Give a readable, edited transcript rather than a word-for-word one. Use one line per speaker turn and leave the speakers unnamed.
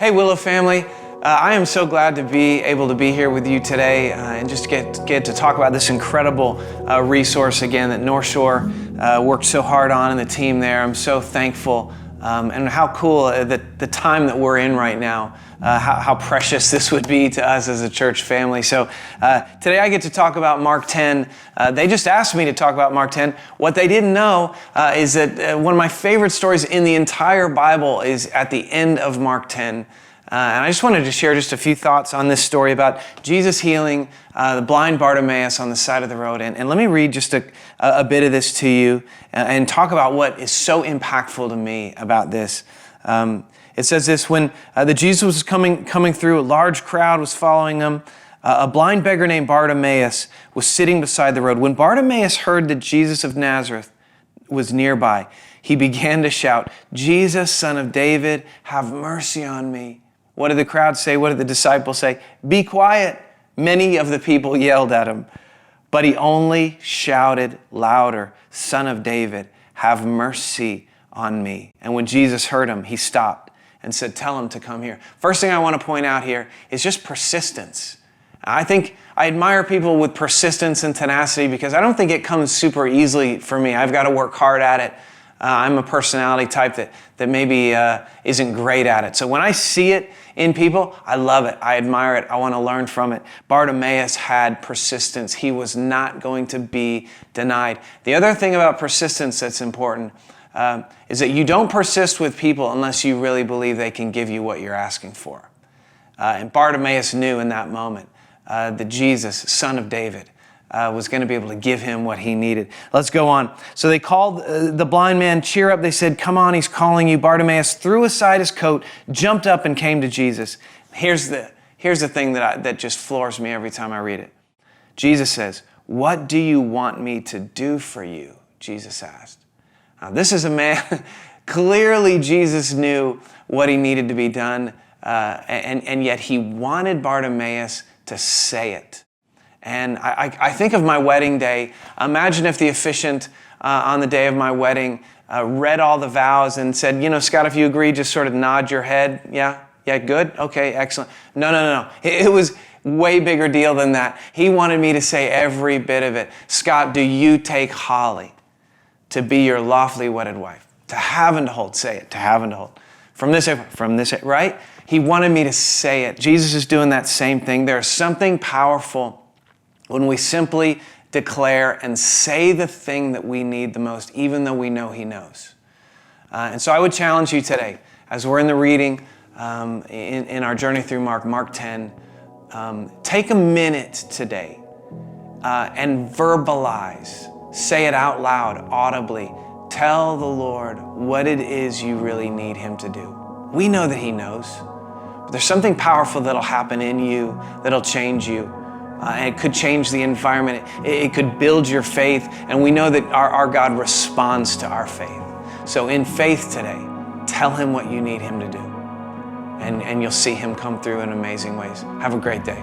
Hey Willow family, I am so glad to be able to be here with you today and just get to talk about this incredible resource again that North Shore worked so hard on and the team there. I'm so thankful and how cool that the time that we're in right now, how precious this would be to us as a church family. So today I get to talk about Mark 10. They just asked me to talk about Mark 10. What they didn't know is that one of my favorite stories in the entire Bible is at the end of Mark 10. And I just wanted to share just a few thoughts on this story about Jesus healing the blind Bartimaeus on the side of the road. And let me read just a bit of this to you and talk about what is so impactful to me about this. It says this, when Jesus was coming through, a large crowd was following him. A blind beggar named Bartimaeus was sitting beside the road. When Bartimaeus heard that Jesus of Nazareth was nearby, he began to shout, "Jesus, Son of David, have mercy on me." What did the crowd say? What did the disciples say? "Be quiet." Many of the people yelled at him, but he only shouted louder, "Son of David, have mercy on me." And when Jesus heard him, he stopped and said, "Tell him to come here." First thing I want to point out here is just persistence. I think I admire people with persistence and tenacity because I don't think it comes super easily for me. I've got to work hard at it. I'm a personality type that maybe isn't great at it. So when I see it in people, I love it. I admire it. I want to learn from it. Bartimaeus had persistence. He was not going to be denied. The other thing about persistence that's important is that you don't persist with people unless you really believe they can give you what you're asking for. And Bartimaeus knew in that moment that Jesus, Son of David, was going to be able to give him what he needed. Let's go on. So they called the blind man, "Cheer up." They said, "Come on, he's calling you." Bartimaeus threw aside his coat, jumped up and came to Jesus. Here's the thing that just floors me every time I read it. Jesus says, "What do you want me to do for you?" Jesus asked. Now this is a man, clearly Jesus knew what he needed to be done, and yet he wanted Bartimaeus to say it. And I think of my wedding day. Imagine if the officiant on the day of my wedding read all the vows and said, "Scott, if you agree, just sort of nod your head. Yeah, good? Okay, excellent." No. It was way bigger deal than that. He wanted me to say every bit of it. "Scott, do you take Holly to be your lawfully wedded wife? To have and to hold." Say it, to have and to hold. From this, right? He wanted me to say it. Jesus is doing that same thing. There's something powerful when we simply declare and say the thing that we need the most, even though we know he knows. And so I would challenge you today, as we're in the reading in our journey through Mark 10, take a minute today and verbalize, say it out loud, audibly. Tell the Lord what it is you really need him to do. We know that he knows, but there's something powerful that'll happen in you, that'll change you. And it could change the environment. It could build your faith. And we know that our God responds to our faith. So in faith today, tell him what you need him to do. And you'll see him come through in amazing ways. Have a great day.